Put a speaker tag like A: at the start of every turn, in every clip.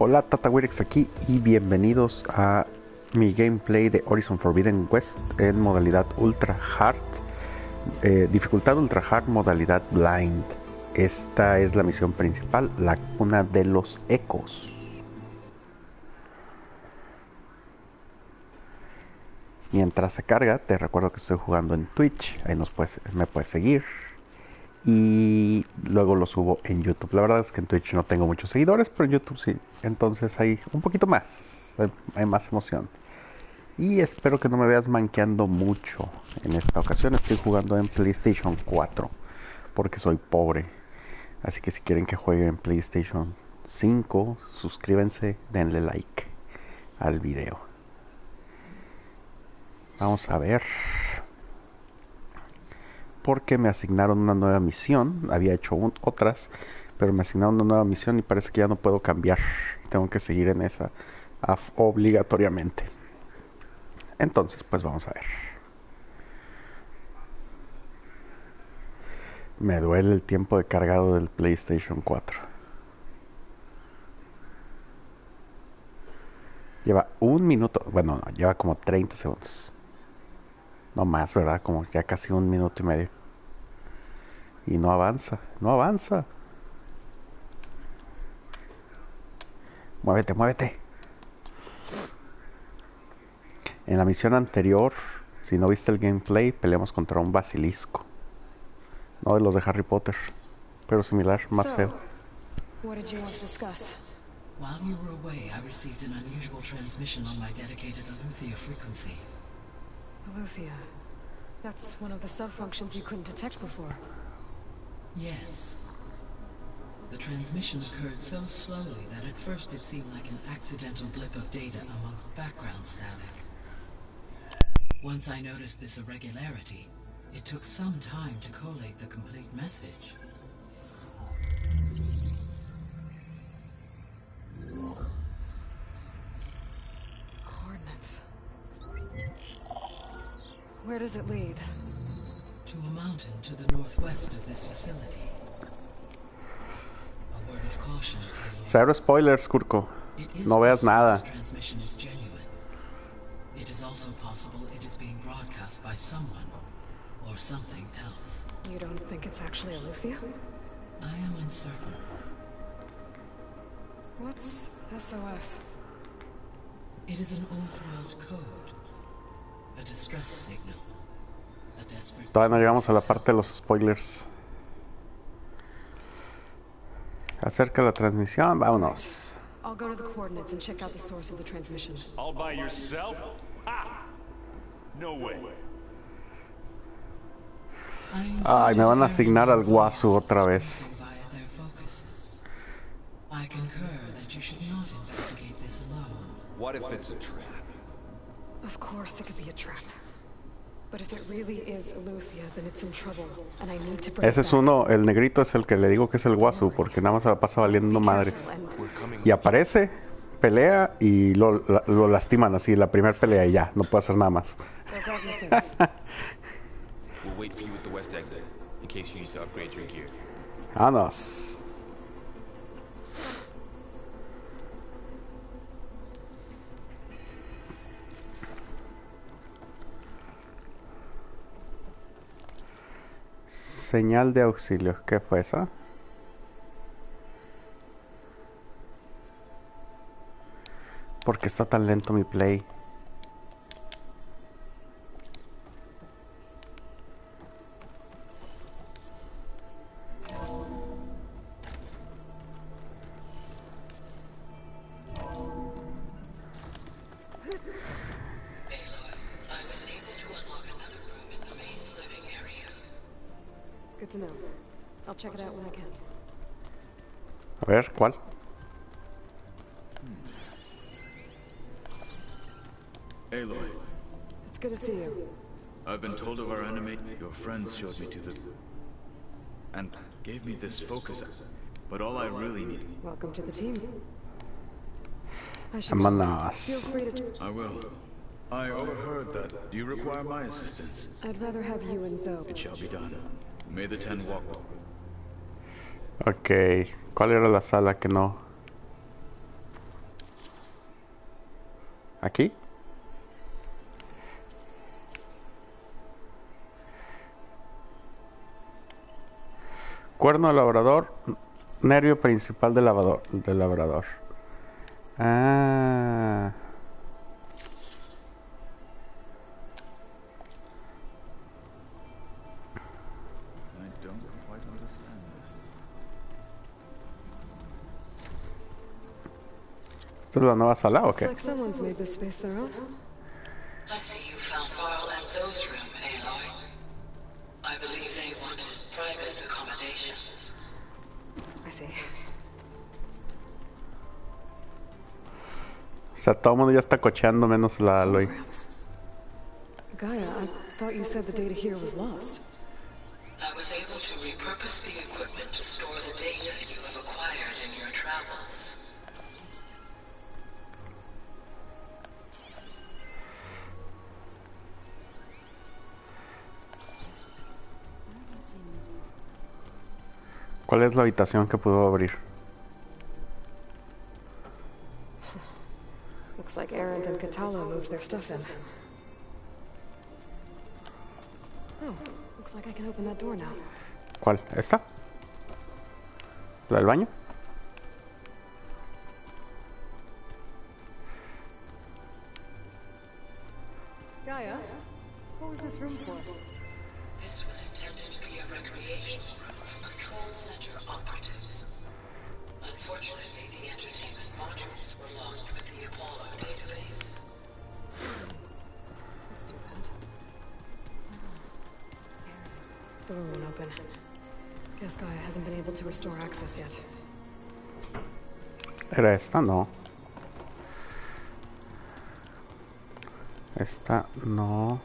A: Hola, TataWirex aquí y bienvenidos a mi gameplay de Horizon Forbidden West en modalidad Ultra Hard, dificultad Ultra Hard, modalidad Blind. Esta es la misión principal, la Cuna de los Ecos. Mientras se carga, te recuerdo que estoy jugando en Twitch, ahí me puedes seguir. Y luego lo subo en YouTube. La verdad es que en Twitch no tengo muchos seguidores, pero en YouTube sí. Entonces hay un poquito más, hay más emoción. Y espero que no me veas manqueando mucho. En esta ocasión estoy jugando en PlayStation 4, porque soy pobre. Así que si quieren que juegue en PlayStation 5, suscríbanse, denle like al video. Vamos a ver. Porque me asignaron una nueva misión. Había hecho otras, pero me asignaron una nueva misión y parece que ya no puedo cambiar. Tengo que seguir en esa obligatoriamente. Entonces, pues vamos a ver. Me duele el tiempo de cargado del PlayStation 4. Lleva un minuto. Bueno, no, lleva como 30 segundos. No más, ¿verdad? Como ya casi un minuto y medio. Y no avanza, no avanza. Muévete, muévete. En la misión anterior, si no viste el gameplay, peleamos contra un basilisco. No de los de Harry Potter, pero similar, más feo.
B: What did you want to discuss?
C: While you were away, I received an unusual transmission on my dedicated Aletheia frequency.
B: Aletheia. That's one of the sub-functions you couldn't detect before.
C: Yes. The transmission occurred so slowly that at first it seemed like an accidental blip of data amongst background static. Once I noticed this irregularity, it took some time to collate the complete message.
B: Coordinates. Where does it lead?
C: To a mountain to the northwest of this facility. A word of caution,
A: Cero spoilers, Kurko. No veas nada.
C: This transmission is genuine. It is also possible it is being broadcast by someone or something else.
B: You don't think it's actually Aletheia?
C: I am uncertain.
B: What's SOS?
C: It is an old-world code. A distress signal. A desperate...
A: Todavía no llegamos a la parte de los spoilers. Acerca la transmisión, vámonos.
B: I'll go to the coordinates and check out the source of the transmission.
D: All by yourself? Ha! No way.
A: Ay, me van a asignar al Guasu otra vez.
C: Via their focuses. I concur that you should not investigate this alone.
D: What if it's a trap?
B: Of course it could be a trap. But if it really is Aletheia, then it's in trouble, and I need to bring
A: Ese es uno, el negrito es el que le digo que es el Guasu, porque nada más se la pasa valiendo madres. Y aparece, pelea y lo lastiman así, la primera pelea y ya, no puede hacer nada más.
E: We'll wait for you at the west exit, in case you need to upgrade your gear.
A: Vámonos. Señal de auxilio, ¿qué fue esa? ¿Por qué está tan lento mi play?
B: Good to know. I'll check it out when I can.
A: A ver, ¿cuál?
F: Aloy,
B: It's good to see you.
F: I've been told of our enemy. Your friends showed me to the... and gave me this focus. But all I really need...
B: Welcome to the team. I should go. Feel
A: Vámonos.
B: free to...
F: I will. I overheard that. Do you require my assistance?
B: I'd rather have you and Zoe.
F: It shall be done. May the Ten walk well.
A: Ok, ¿cuál era la sala que no? Aquí. Cuerno de labrador, nervio principal del labrador. Ah.
F: I don't quite understand this.
A: ¿Esta es la nueva sala o
B: Looks
A: qué?
B: like someone's made this space their own.
C: I see you found Varl and Zoe's room, Aloy. I believe they wanted private accommodations.
B: I see.
A: O sea, todo el mundo ya está cocheando menos la Aloy.
B: Programs. Gaia, I thought you said the data here was lost.
C: I was able to repurpose the equipment to store the data you have acquired in your travels.
A: ¿Cuál es la habitación que pudo abrir?
B: Looks like Erend and Katala moved their stuff in. Oh, looks like I can open that door now.
A: ¿Cuál? ¿Esta? ¿La del baño?
B: Gaia, what was this room for?
C: This was intended to be a recreational room for control center operatives. Unfortunately, the entertainment modules were lost with the Apollo database.
B: That's too bad. Door won't open. Guess Gaia hasn't been able to restore access yet.
A: ¿Era esta? No. Esta no.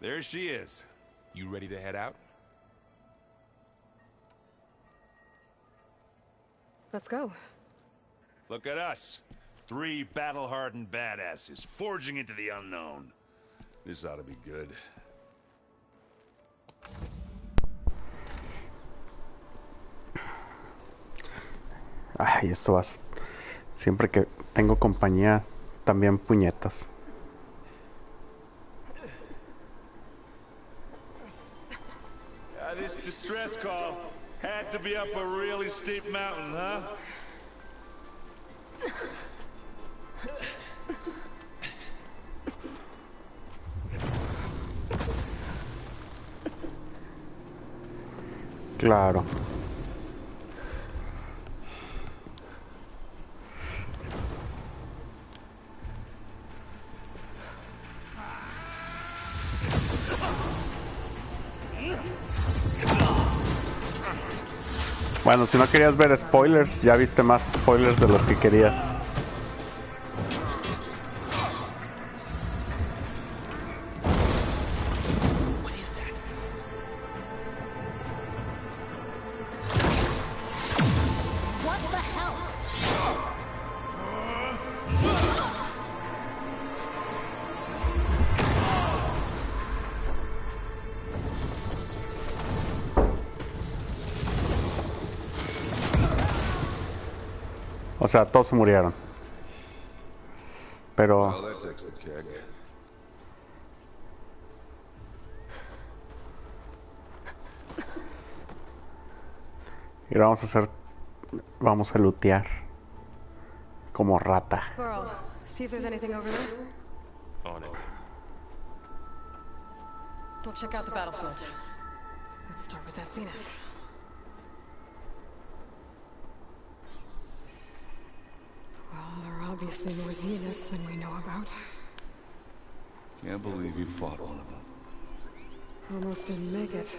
D: There she is.
E: You ready to head out?
B: Let's go.
D: Look at us. 3 battle-hardened badasses forging into the unknown. This ought to be good.
A: Ay, esto va a ser- Siempre que tengo compañía, también puñetas.
D: This distress call had to be up a really steep mountain, huh?
A: Claro. Bueno, si no querías ver spoilers, ya viste más spoilers de los que querías.
G: What the hell?
A: O sea, todos se murieron. Pero
E: Well, that takes the keg.
A: y vamos a hacer, vamos a lootear como rata.
B: Varl, see if there's anything over there.
E: On it.
B: We'll check out the battlefield. Let's start with that zenith. Well, there are obviously more zeniths than we know about.
D: Can't believe you fought one of them.
B: Almost didn't make it.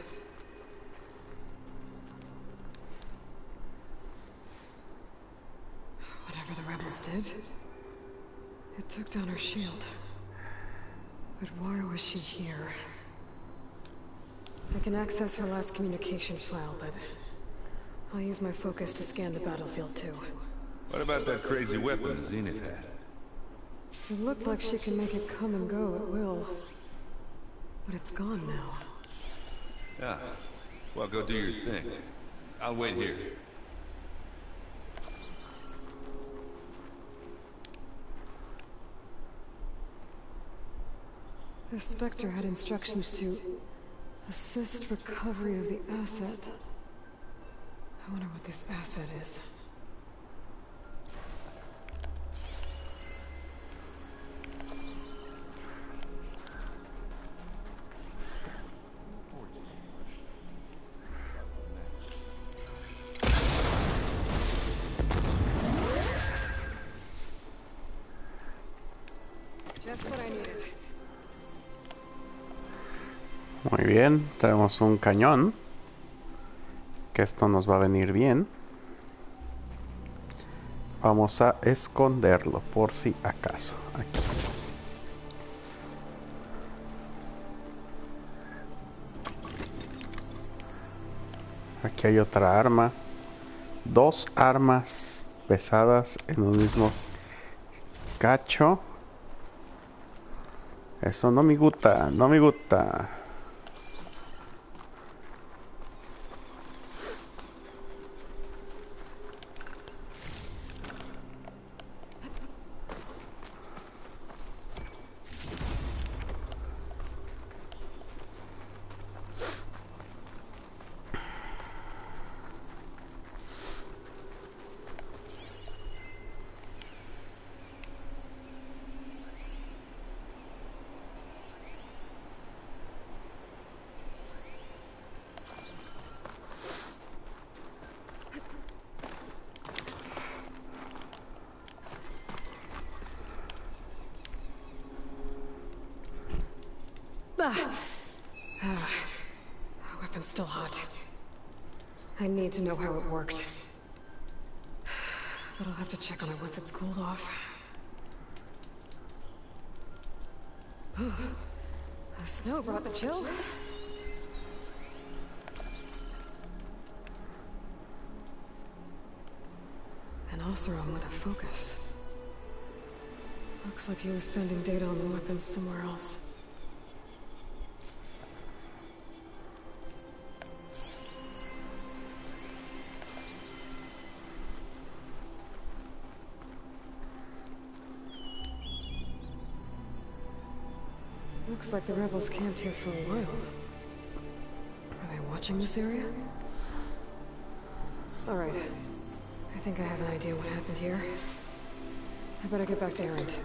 B: Whatever the rebels did, it took down her shield. But why was she here? I can access her last communication file, but I'll use my focus to scan the battlefield too.
D: What about that crazy weapon the Zenith had?
B: It looked like she can make it come and go at will. But it's gone now.
D: Ah, well, go do your thing. I'll wait here.
B: The Spectre had instructions to assist recovery of the asset. I wonder what this asset is. Just what I needed.
A: Muy bien, tenemos un cañón. Que esto nos va a venir bien. Vamos a esconderlo por si acaso. Aquí. Aquí hay otra arma. Dos armas pesadas en un mismo cacho. Eso no me gusta, no me gusta.
B: The weapon's still hot. I need to know how it worked. But I'll have to check on it once it's cooled off. The snow brought the chill. An Oseram with a focus. Looks like he was sending data on the weapons somewhere else. Looks like the rebels camped here for a while. Are they watching this area? Alright. I think I have an idea what happened here. I better get back to Erend.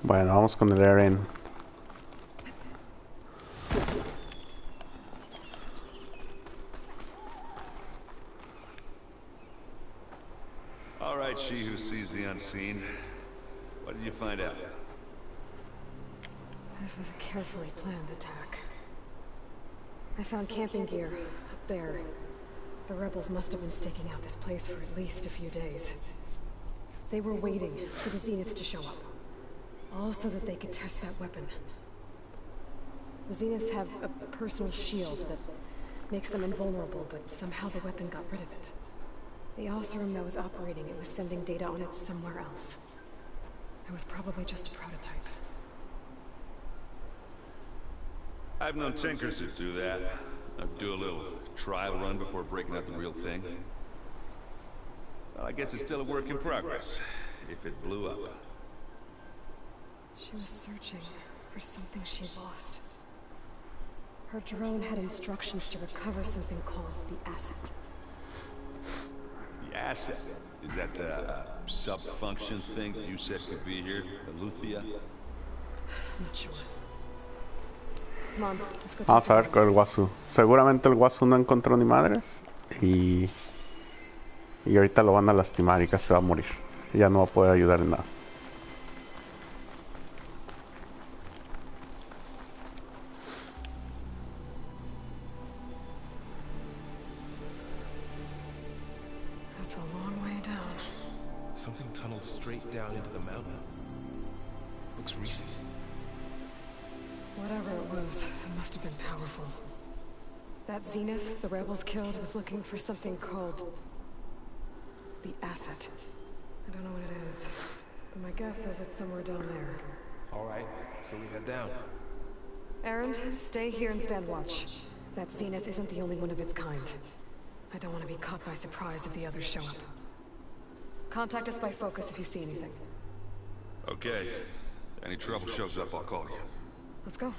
A: Bueno, vamos con el Eren.
D: All right, she who sees the unseen. What did you find out?
B: This was a carefully planned attack. I found camping gear up there. The rebels must have been staking out this place for at least a few days. They were waiting for the Zeniths to show up. All so that they could test that weapon. The Zeniths have a personal shield that makes them invulnerable, but somehow the weapon got rid of it. The Oseram that was operating it was sending data on it somewhere else. It was probably just a prototype.
D: I've known tinkers that do that. I'd do a little trial run before breaking out the real thing. Well, I guess it's still a work in progress, if it blew up.
B: She was searching for something she lost. Her drone had instructions to recover something called the asset.
D: The asset? Is that the sub-function thing that you said could be here? Eleuthia?
B: I'm not sure. Come on, let's go
A: Vamos a ver
B: take
A: con el Guasu. Seguramente el Guasu no encontró ni madres. Y ahorita lo van a lastimar y casi se va a morir. Ya no va a poder ayudar en nada.
B: That's a long way down.
G: Something tunneled straight down into the mountain. Looks recent.
B: Whatever it was, it must have been powerful. That Zenith the rebels killed was looking for something called The asset. I don't know what it is, but my guess is it's somewhere down there.
G: Alright, so we head down.
B: Erend, stay here and stand watch. That Zenith isn't the only one of its kind. I don't want to be caught by surprise if the others show up. Contact us by focus if you see anything.
D: Okay. Any trouble shows up, I'll call you.
B: Let's go.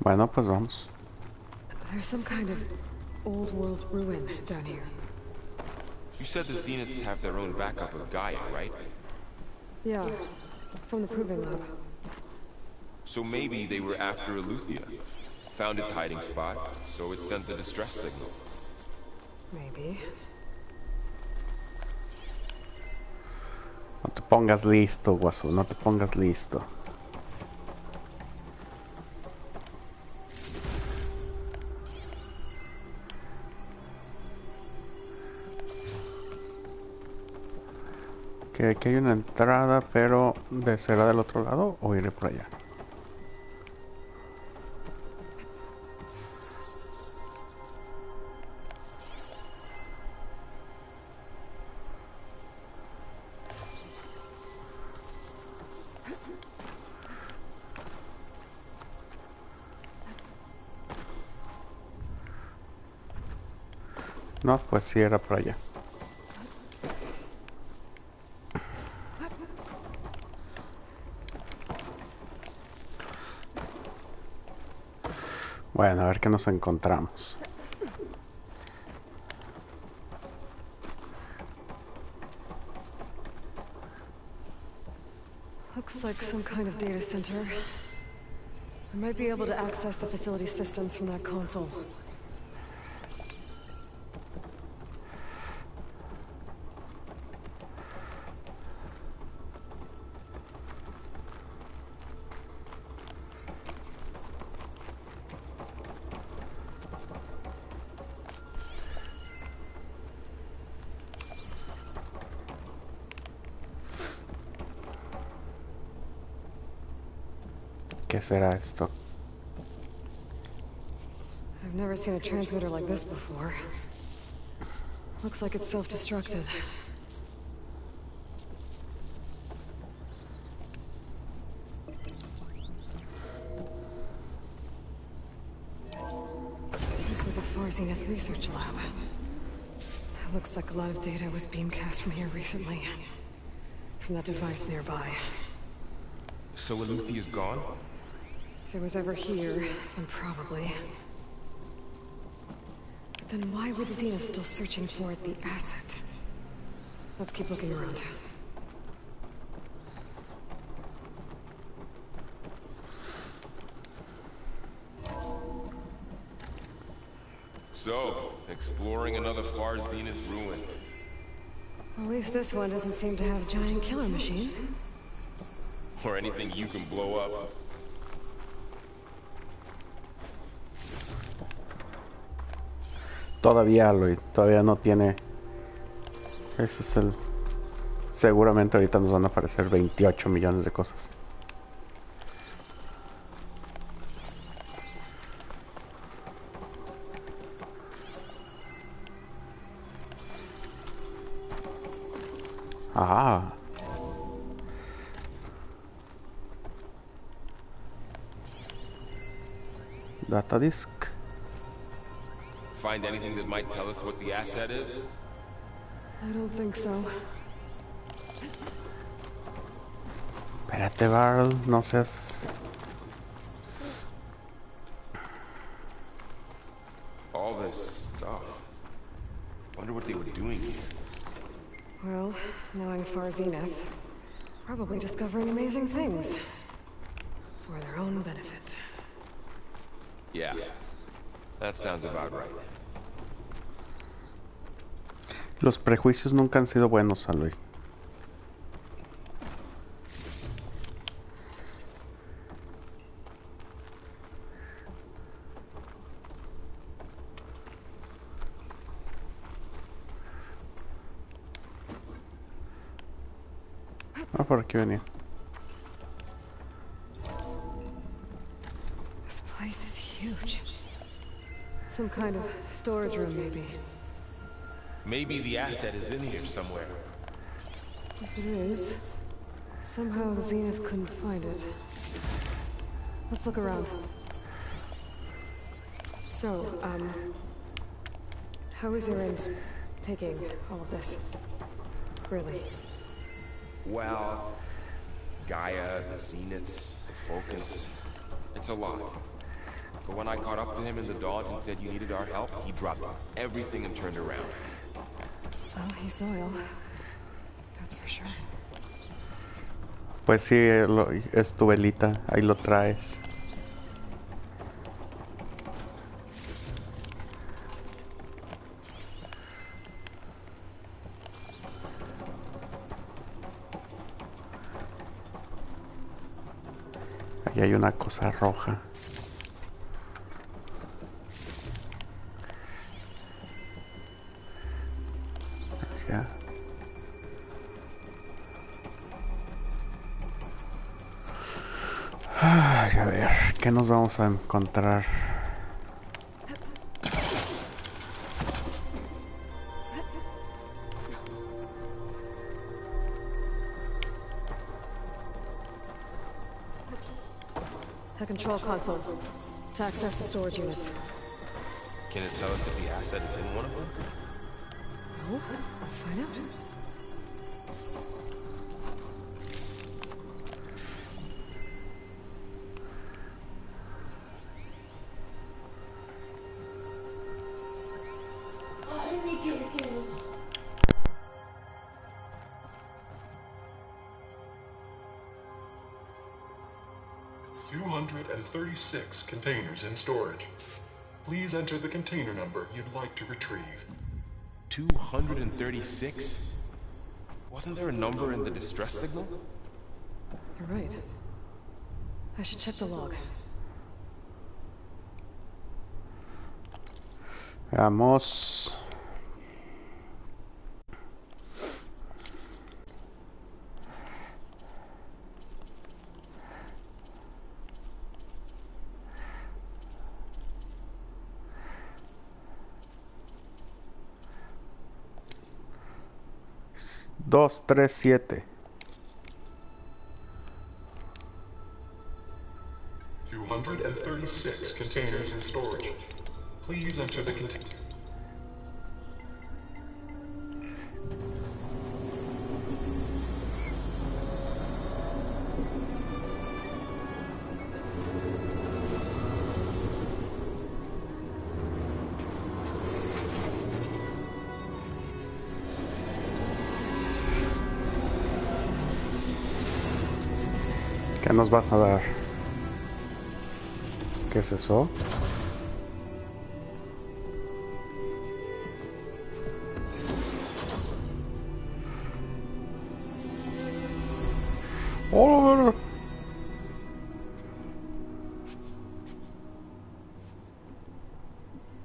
A: Bueno, pues vamos.
B: There's some kind of old world ruin down here.
E: You said the Zeniths have their own backup of Gaia, right?
B: Yeah, from the proving lab.
E: So maybe they were after Eleuthia. Found its hiding spot, so it sent the distress signal.
B: Maybe.
A: No te pongas listo, guaso, no te pongas listo. Que aquí hay una entrada, pero ¿será del otro lado o iré por allá? No, pues sí era por allá. Bueno, a ver qué nos encontramos.
B: Looks like some kind of data center. I might be able to access the facility systems from that console.
A: ¿Qué será esto?
B: I've never seen a transmitter like this before. Looks like it's self-destructed. This was a Far Zenith research lab. Looks like a lot of data was beamcast from here recently. From that device nearby.
E: So Eleuthea's gone?
B: If it was ever here, then probably. But then why were the Zeniths still searching for the asset? Let's keep looking around.
E: So, exploring another Far Zenith ruin.
B: At least this one doesn't seem to have giant killer machines.
E: Or anything you can blow up.
A: Todavía, Lloyd, todavía no tiene... Ese es el... Seguramente ahorita nos van a aparecer 28 millones de cosas. Ah. Data disk.
E: Find anything that might tell us what the asset is?
B: I don't think so.
A: Espérate, Barl, no seas...
E: All this stuff. Wonder what they were doing here.
B: Well, knowing Far Zenith, probably discovering amazing things. For their own benefit.
E: Yeah. That sounds about right.
A: Los prejuicios nunca han sido buenos, Aloy. Ah, por aquí venía.
B: This place is huge. Some kind of storage room, maybe.
E: Maybe the asset is in here somewhere.
B: If it is, somehow the Zenith couldn't find it. Let's look around. So, how is Erend taking all of this? Really?
E: Well, Gaia, the Zeniths, the Focus. It's a lot. But when I caught up to him in the dawn and said you needed our help, he dropped everything and turned around.
B: Well, he's loyal. That's for sure.
A: Pues sí, es tu velita. Ahí lo traes. Ahí hay una cosa roja. Ya. Ay, a ver, ¿qué nos vamos a encontrar?
B: A control console. To access the storage units.
E: Can it tell us if the asset is in one of them?
B: No? Let's find out.
H: $236 containers in storage. Please enter the container number you'd like to retrieve.
E: 236? Wasn't there a number in the distress signal?
B: You're right. I should check the log.
A: Veamos. Dos, tres, siete.
H: 236 containers in storage. Please enter the container.
A: ¿Qué nos vas a dar? ¿Qué es eso? ¡Oh!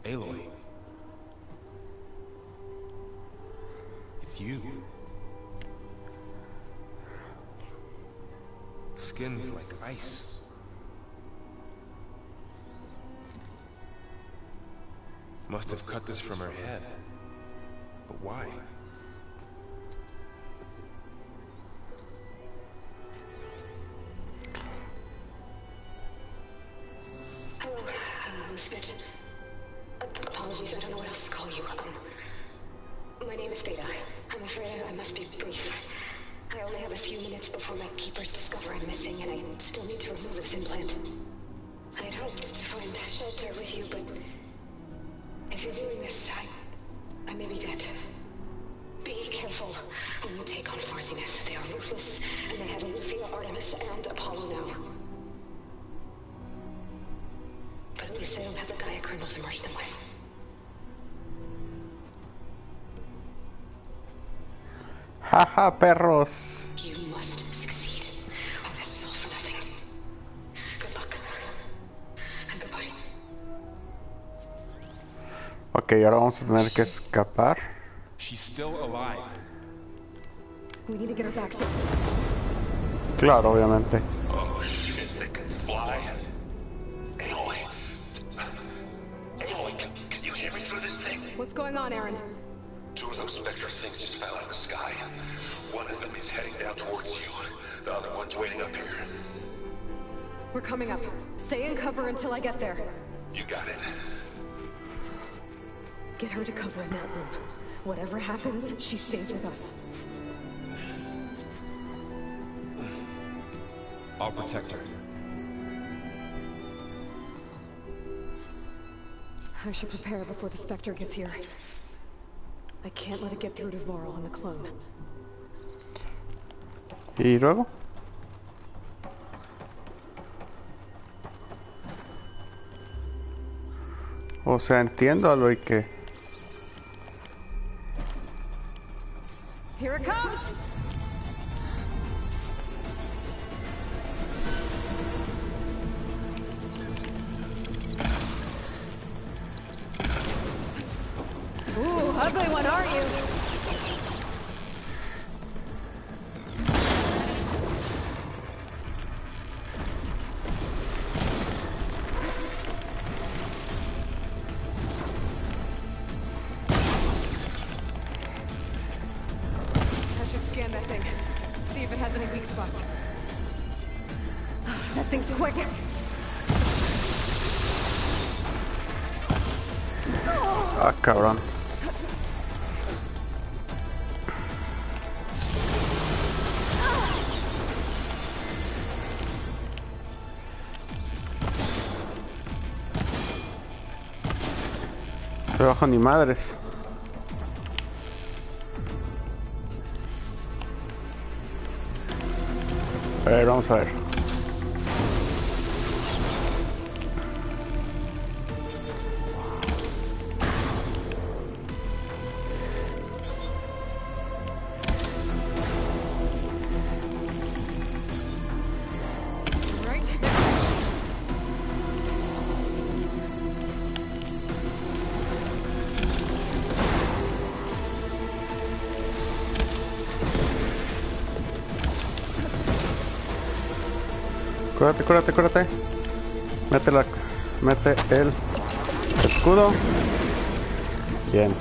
E: Aloy. It's you. Skin's like ice. Must have cut this from her head. But why?
I: Hello, Smith. Apologies, I don't know what else to call you. My name is Veda. I'm afraid I must be brief. I only have a few minutes before my keepers discover I'm missing, and I still need to remove this implant. I had hoped to find shelter with you, but if you're viewing this, I may be dead. Be careful when you take on Farsiness. They are ruthless, and they have Aletheia, Artemis, and Apollo now. But at least they don't have the Gaia kernel to merge them with.
A: Jaja, perros.
I: You must succeed, or this was all for nothing. Good luck. And goodbye.
A: Ok, ahora vamos a tener que escapar.
E: She's still alive.
B: We need to get her back to...
A: Claro, obviamente.
H: Oh shit, they can fly. Aloy. Aloy, can you hear me through this thing?
B: What's going on, Aaron?
H: Two of those Spectre things just fell out of the sky. One of them is heading down towards you. The other one's waiting up here.
B: We're coming up. Stay in cover until I get there.
H: You got it.
B: Get her to cover in that room. Whatever happens, she stays with us.
E: I'll protect her.
B: I should prepare before the Spectre gets here. I can't let it get through to Varl and the clone.
A: ¿Y luego? O sea, entiendo a lo que...
B: Here it comes! Ooh, ugly one, aren't you? I should scan that thing. See if it has any weak spots. That thing's quick.
A: Ah, cabrón. Trabajo ni madres. A ver, vamos a ver.
B: Right?
A: Cúrate, cúrate, cúrate. Mete el escudo. Bien.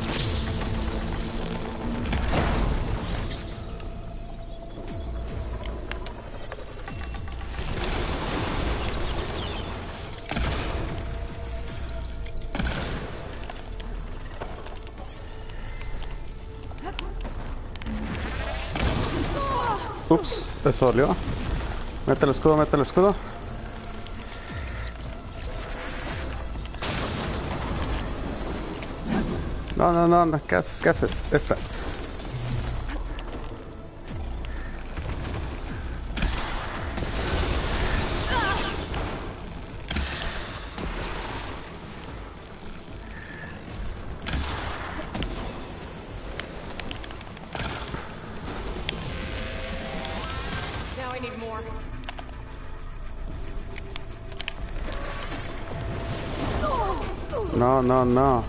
A: Ups, eso dolió. Mete el escudo, mete el escudo. No, no, no, no, ¿qué haces? ¿Qué haces? Esta.
B: Now I need more.
A: No, no, no.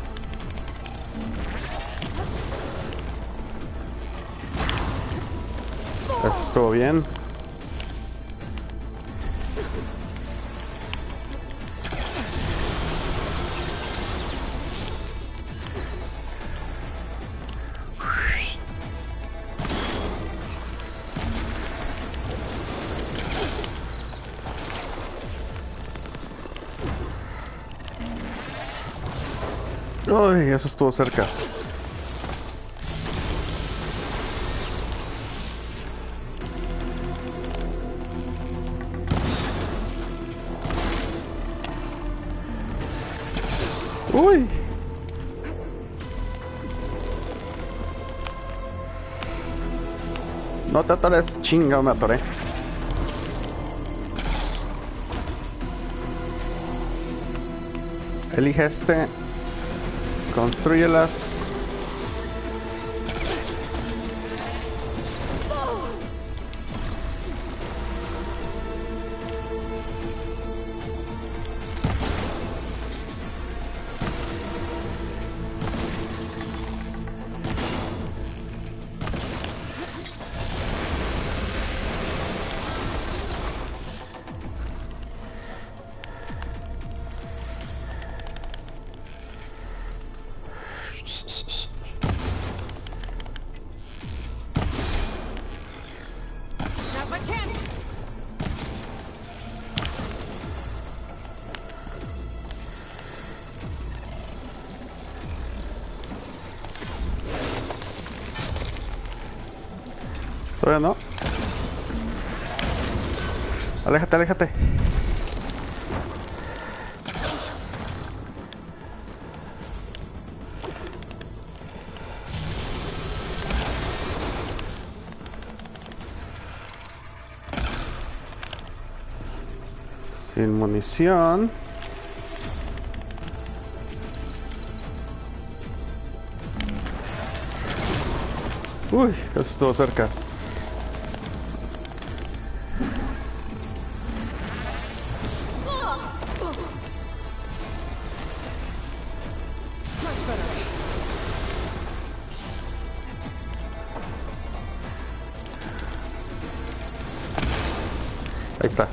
A: Eso estuvo bien. Uy, eso estuvo cerca. Uy. No te atores, chinga, me atoré. Elige este. Constrúyelas. Todavía no. Aléjate, aléjate. Sin munición. Uy, eso estuvo cerca. Ahí está.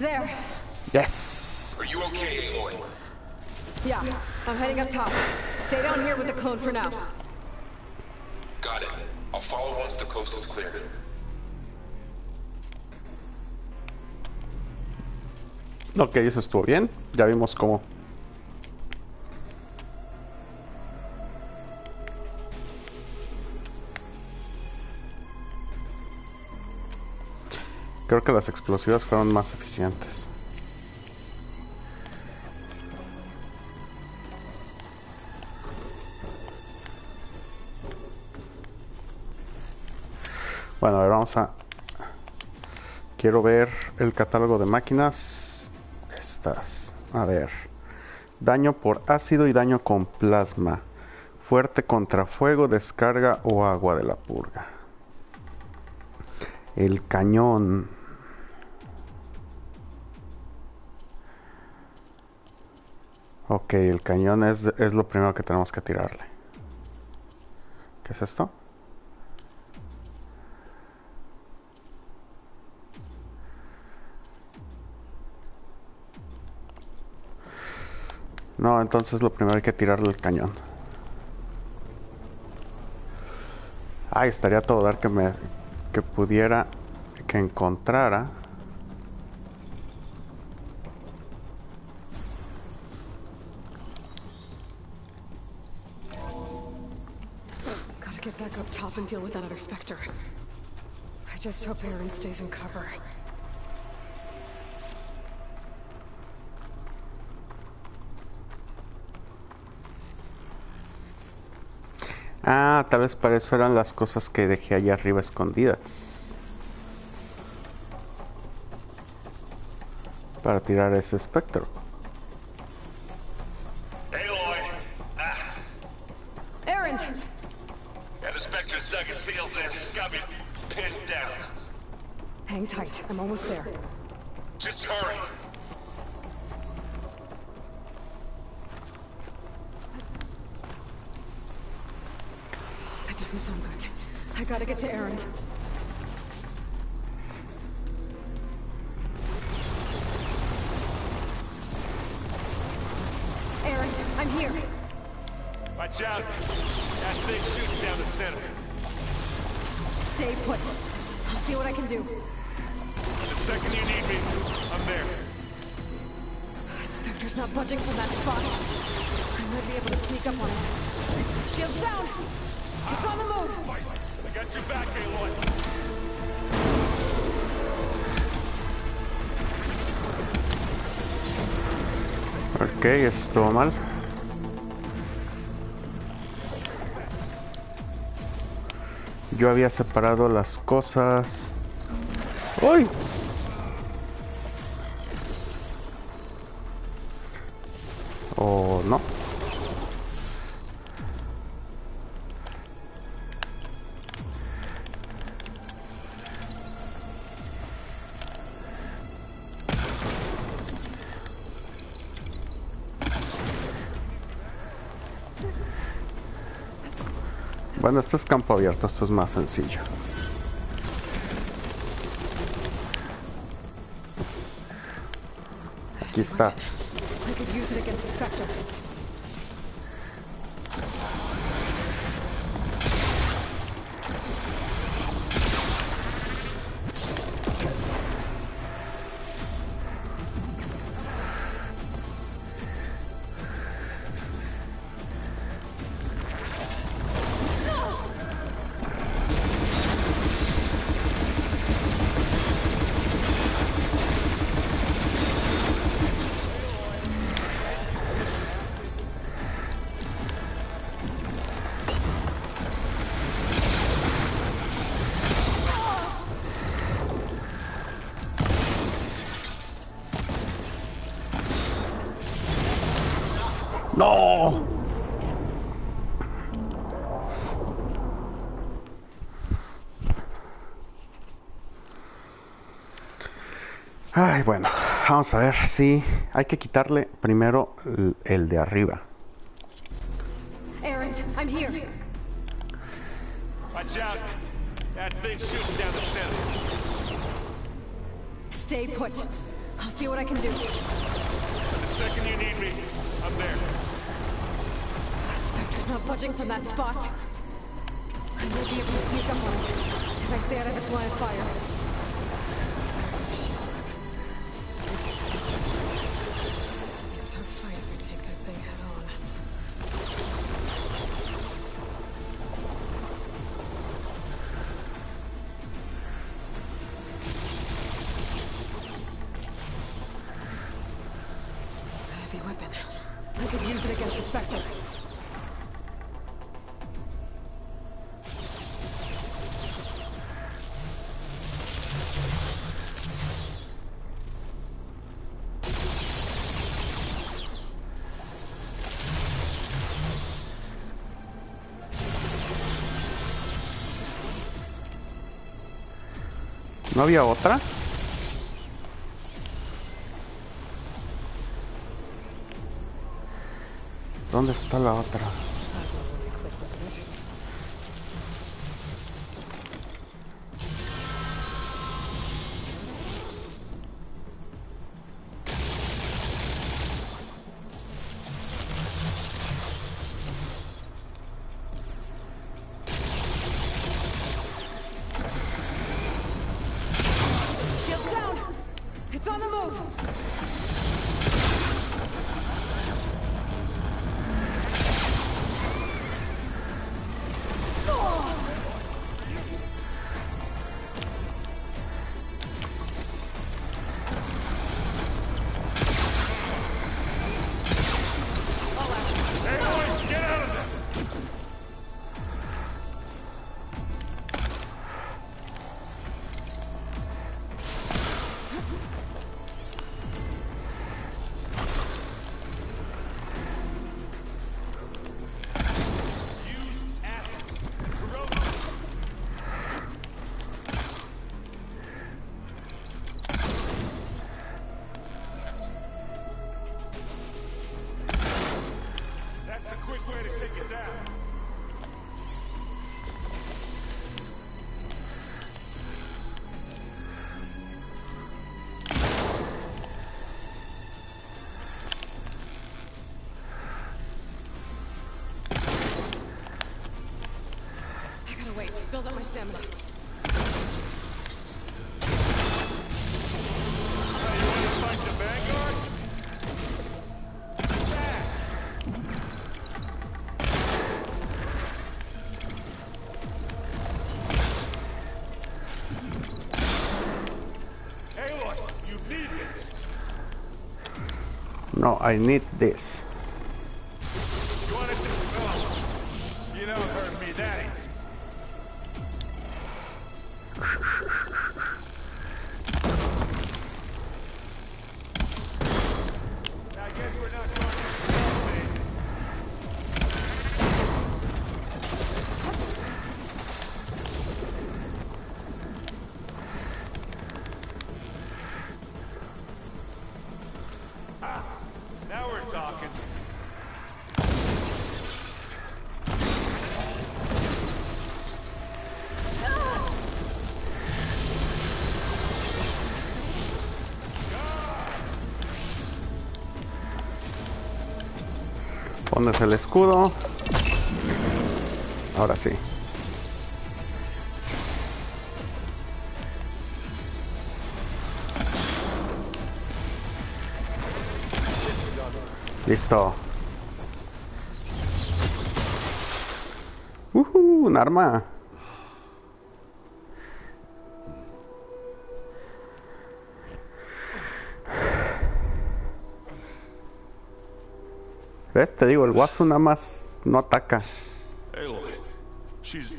B: There.
A: Yes.
H: Are you okay, Aloy?
B: Yeah, I'm heading up top. Stay down here with the clone for now.
H: Got it. I'll follow once the coast is clear.
A: Ok, eso estuvo bien. Ya vimos cómo. Creo que las explosivas fueron más eficientes. Bueno, a ver, vamos a... Quiero ver el catálogo de máquinas. Estas. A ver. Daño por ácido y daño con plasma. Fuerte contra fuego, descarga o agua de la purga. El cañón. Ok, el cañón es lo primero que tenemos que tirarle. ¿Qué es esto? No, entonces lo primero hay que tirarle el cañón. Ay, estaría todo dar que pudiera, que encontrara.
B: Gotta get back up top and deal with that other Spectre. I just hope Aaron stays in cover.
A: Ah, tal vez para eso eran las cosas que dejé allá arriba escondidas. Para tirar ese espectro.
H: Aloy!
B: Aaron!
H: Yeah, the Spectre's dug its heels in. It's got me pinned down.
B: Hang tight, I'm almost there.
H: Just hurry.
B: That doesn't sound good. I gotta get to Aaron. Aaron, I'm here.
D: Watch out. That thing's shooting down the center.
B: Stay put. I'll see what I can do.
D: The second you need me, I'm there.
B: Spectre's not budging from that spot. I might be able to sneak up on it. Shield down! It's on the move!
D: I got your back, Aloy.
A: Ok, eso estuvo mal. Yo había separado las cosas. ¡Uy! ¿O no? Bueno, esto es campo abierto, esto es más sencillo. Aquí está.
B: I could use it against the Spectre.
A: No. Ay, bueno, vamos a ver si hay que quitarle primero el de arriba.
B: Errant, I'm here.
D: Watch out. That thing's shooting down the center.
B: Stay put. I'll see what I can do.
D: The second you need me, I'm there.
B: Spectre's not budging from that spot. I may be able to sneak up on it if I stay out of its line of fire. It's our fight if I take that thing head on. A heavy weapon. I could use it against the Spectre.
A: ¿No había otra? ¿Dónde está la otra?
B: Shields down! It's on the move!
D: Everyone, get out of there! That's a quick way to take it down.
B: I gotta wait. Build up my stamina.
D: You want to fight the Vanguard? Aloy, you need this.
A: No, I need this.
D: You want it to go? You don't hurt me that easy. I guess we're not going to see. Now we're talking.
A: Pones el escudo. Ahora sí. Listo. Un arma. ¿Ves? Te digo, el guaso nada más no ataca.
D: Aloy, she's...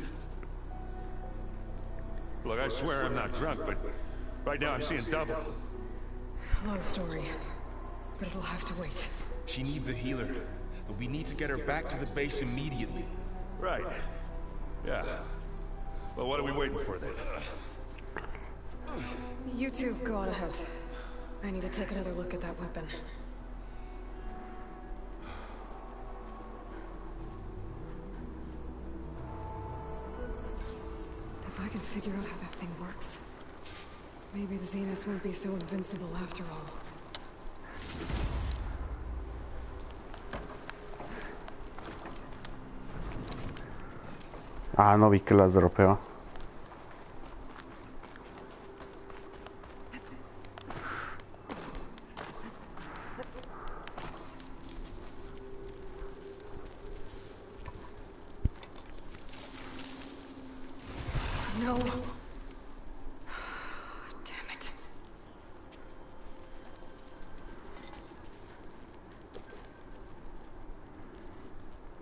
D: Look, I swear I'm not drunk, but right now I'm seeing double.
B: Long story, but it'll have to wait.
F: She needs a healer.
E: but we need to get her back to the base immediately.
D: Right. Yeah. Well, what are we waiting for then?
B: You two go on ahead. I need to take another look at that weapon. If I can figure out how that thing works, maybe the Zeniths won't be so invincible after all.
A: Ah, no vi que las dropeó.
B: No. Damn it.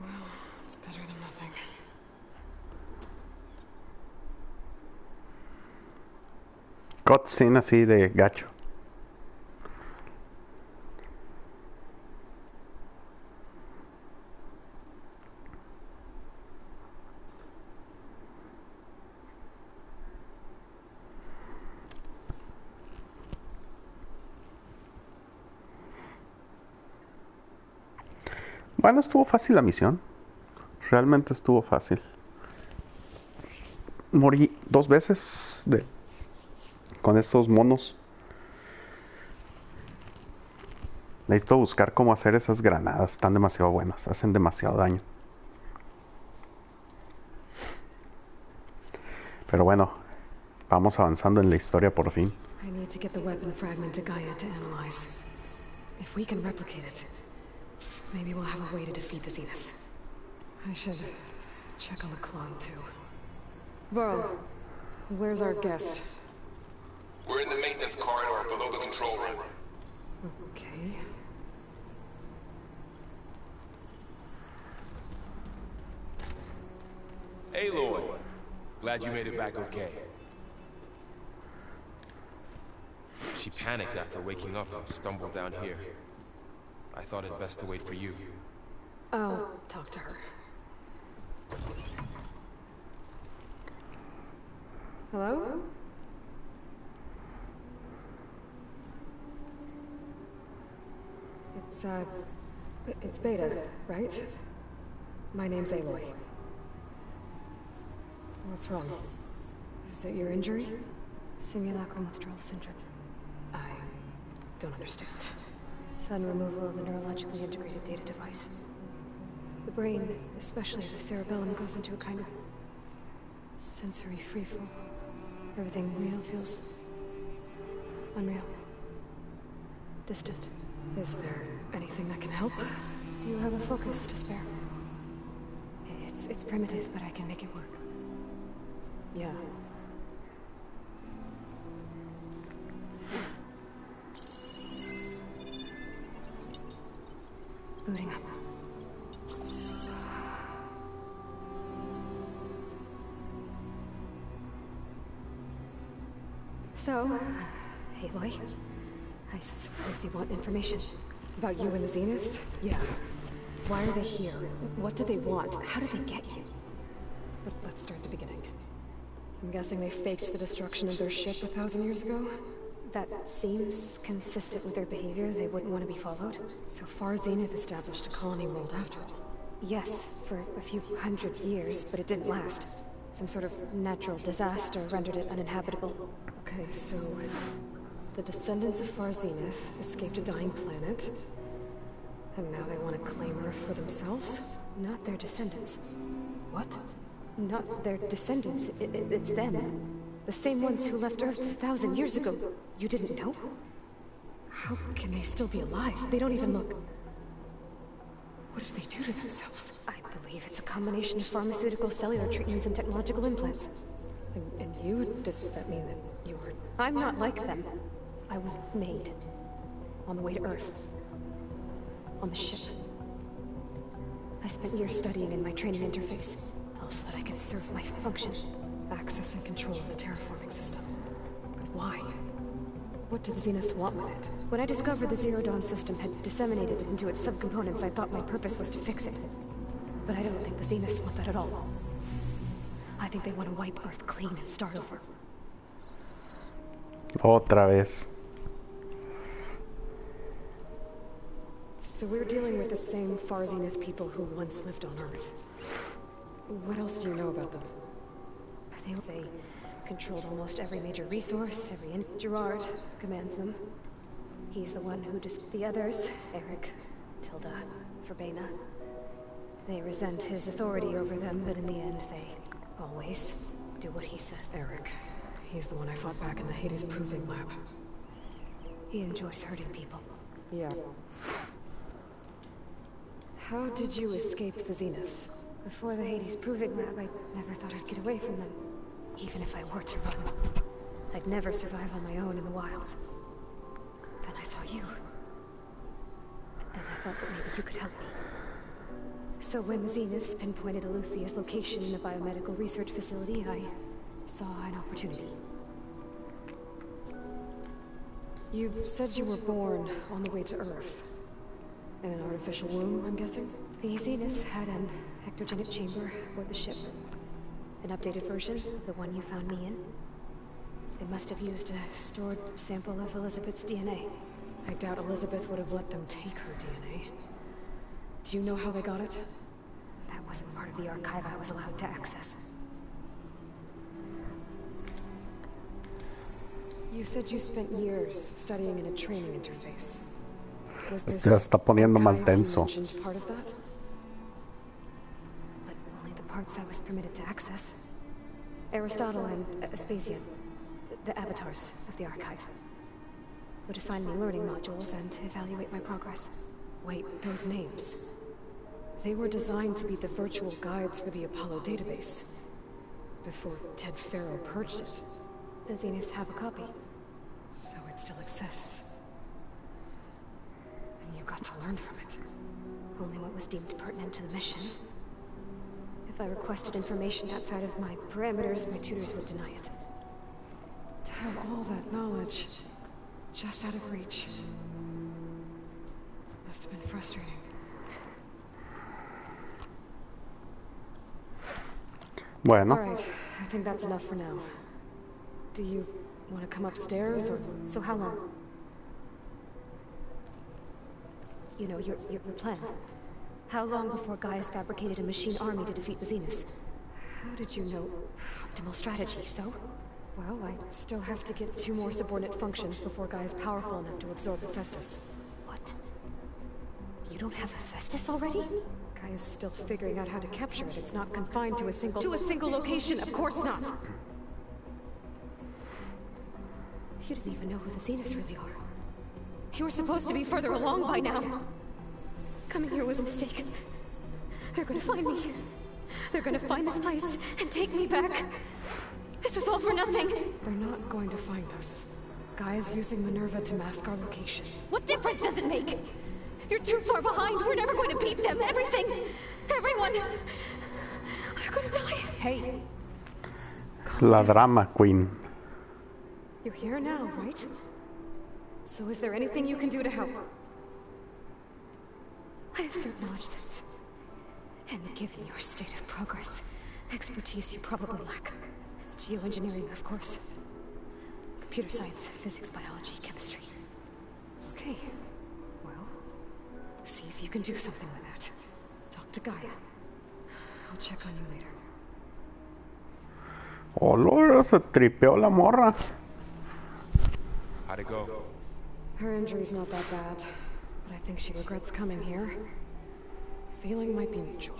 B: Well, it's better than nothing.
A: Cutscene así de gacho. Bueno, estuvo fácil la misión. Realmente estuvo fácil. Morí 2 veces con estos monos. Necesito buscar cómo hacer esas granadas. Están demasiado buenas. Hacen demasiado daño. Pero bueno, vamos avanzando en la historia por fin.
B: I need to get the weapon fragment to Gaia to analyze. If we can replicate it, maybe we'll have a way to defeat the Zeniths. I should check on the clone too. Varl, where's our guest?
H: We're in the maintenance corridor below the control room.
B: Okay.
E: Aloy, glad you made it back okay. She panicked after waking up and stumbled down here. I thought it best to wait for you.
B: I'll talk to her. Hello? It's Beta, right? My name's Aloy. What's wrong? Is it your injury?
J: Simulacrum withdrawal syndrome.
B: I don't understand.
J: Sudden removal of a neurologically integrated data device. The brain, especially the cerebellum, goes into a kind of sensory freefall. Everything real feels unreal. Distant.
B: Is there anything that can help?
J: Do you have a focus to spare? It's primitive, but I can make it work.
B: Yeah.
J: Booting up. So, Aloy, I suppose you want information.
B: About you and the Zeniths? Yeah. Why are they here? What do they want? How did they get you? But let's start at the beginning. I'm guessing they faked the destruction of their ship 1,000 years ago?
J: That seems consistent with their behavior. They wouldn't want to be followed.
B: So far, Zenith established a colony world after all.
J: Yes, for a few hundred years, but it didn't last. Some sort of natural disaster rendered it uninhabitable.
B: Okay, so the descendants of Far Zenith escaped a dying planet, and now they want to claim Earth for themselves?
J: Not their descendants.
B: What?
J: Not their descendants. It's them. The same ones who left Earth 1,000 years ago. You didn't know?
B: How can they still be alive? They don't even look... What did they do to themselves?
J: I believe it's a combination of pharmaceutical, cellular treatments, and technological implants.
B: And you? Does that mean that you were...
J: I'm not like them. I was made. On the way to Earth. On the ship. I spent years studying in my training interface, so that I could serve my function.
B: Access and control of the terraforming system. But why?
J: What did the Zeniths want with it? When I discovered the Zero Dawn system had disseminated into its subcomponents, I thought my purpose was to fix it. But I don't think the Zeniths want that at all. I think they want to wipe Earth clean and start over.
A: Otra vez.
J: So we're dealing with the same Far Zenith people who once lived on Earth. What else do you know about them? They controlled almost every major resource, Gerard commands them. He's the one who the others, Eric, Tilda, Verbena. They resent his authority over them, but in the end, they always do what he says.
B: Eric. He's the one I fought back in the Hades Proving Lab.
J: He enjoys hurting people.
B: Yeah. How did you escape the Zeniths?
J: Before the Hades Proving Lab, I never thought I'd get away from them. Even if I were to run, I'd never survive on my own in the wilds. Then I saw you. And I thought that maybe you could help me. So when the Zeniths pinpointed Aleuthia's location in the biomedical research facility, I saw an opportunity.
B: You said you were born on the way to Earth. In an artificial womb, I'm guessing?
J: The Zeniths had an ectogenic chamber aboard the ship. An updated version, the one you found me in. They must have used a stored sample of Elizabeth's DNA.
B: I doubt Elizabeth would have let them take her DNA. Do you know how they got it?
J: That wasn't part of the archive I was allowed to access.
B: You said you spent years studying in a training interface. Was this
A: Esto ya está poniendo más
B: archive you
A: denso.
B: mentioned part of that?
J: But only the parts I was permitted to access. Aristotle and Aspasia, the avatars of the archive, would assign me learning modules and evaluate my progress.
B: Wait, those names. They were designed to be the virtual guides for the Apollo database. Before Ted Farrow purged it.
J: The Zeniths have a copy.
B: So it still exists. And you got to learn from it.
J: Only what was deemed pertinent to the mission. If I requested information outside of my parameters, my tutors would deny it.
B: To have all that knowledge, just out of reach. Must have been frustrating.
A: Bueno.
B: Alright, I think that's enough for now. Do you want to come upstairs, or...
J: So how long? You know, your plan. How long before Gaius fabricated a machine army to defeat the Zeniths?
B: How did you know?
J: Optimal strategy, so?
B: Well, I still have to get 2 more subordinate functions before Gaia is powerful enough to absorb Hephaestus.
J: What? You don't have Hephaestus already?
B: Gaia's still figuring out how to capture it. It's not confined to a single location, of course not!
J: You didn't even know who the Zeniths really are.
B: You were supposed to be further along by now!
J: Coming here was a mistake. They're gonna find me. They're gonna find this place and take me back. This was all for nothing.
B: They're not going to find us. Gaia's using Minerva to mask our location.
J: What difference does it make? You're too far behind. We're never going to beat them. Everything. Everyone. They're gonna die.
B: Hey.
A: La drama queen.
B: You're here now, right? So is there anything you can do to help?
J: I have certain knowledge sets. And given your state of progress, expertise you probably lack. Geoengineering, of course. Computer science, physics, biology, chemistry.
B: Okay. Well, see if you can do something with that. Talk to Gaia. I'll check on you later.
A: Oh, Lord, se tripeó la morra.
E: How'd it go?
B: Her injury's not that bad, but I think she regrets coming here. Feeling might be mutual.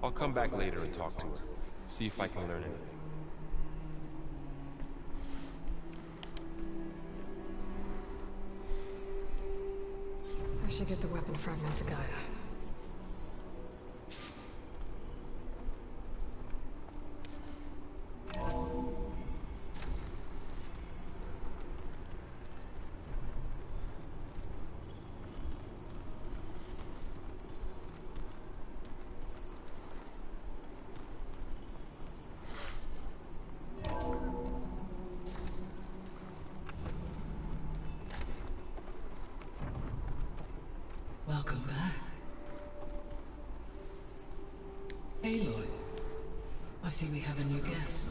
E: I'll come back later and talk to her. See if I can learn anything.
B: I should get the weapon fragment to Gaia.
C: Welcome back. Aloy, I see we have a new guest.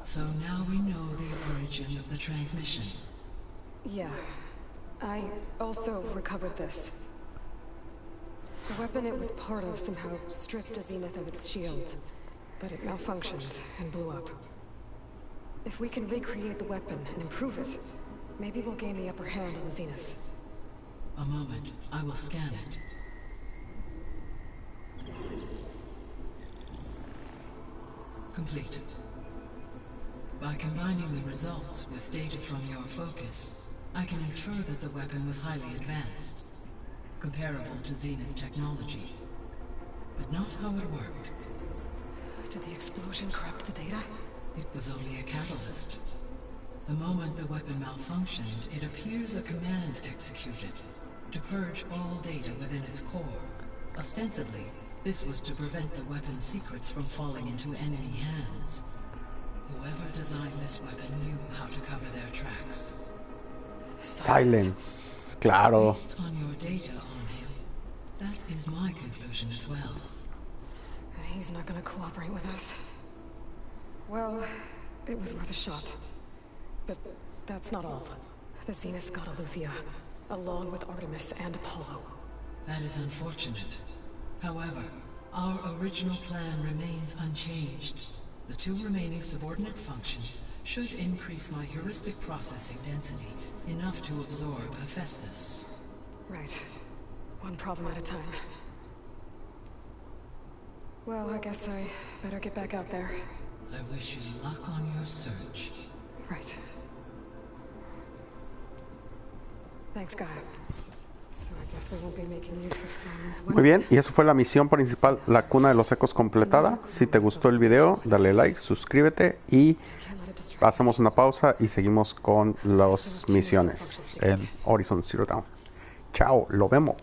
C: So now we know the origin of the transmission.
B: Yeah. I also recovered this. The weapon it was part of somehow stripped a Zenith of its shield, but it malfunctioned and blew up. If we can recreate the weapon and improve it, maybe we'll gain the upper hand on the Zeniths.
C: A moment, I will scan it. Complete. By combining the results with data from your focus, I can infer that the weapon was highly advanced, comparable to Zenith technology, but not how it worked.
B: Did the explosion corrupt the data?
C: It was only a catalyst. The moment the weapon malfunctioned, it appears a command executed to purge all data within its core. Ostensibly, this was to prevent the weapon's secrets from falling into enemy hands. Whoever designed this weapon knew how to cover their tracks.
A: Silence. Claro.
C: Based on your data on him, that is my conclusion as well.
B: And he's not gonna cooperate with us. Well, it was worth a shot. But that's not all. The Zeniths got Aletheia, along with Artemis and Apollo.
C: That is unfortunate. However, our original plan remains unchanged. The two remaining subordinate functions should increase my heuristic processing density enough to absorb Hephaestus.
B: Right. One problem at a time. Well, I guess I better get back out there.
C: I wish you luck on your search.
B: Right. Thanks, Gaia. So I guess we won't be making use of Simon's weapon.
A: Muy bien, y eso fue la misión principal, la Cuna de los Ecos completada. Si te gustó el video, dale like, suscríbete y hacemos una pausa y seguimos con las misiones en Horizon Zero Dawn. Chao, lo vemos.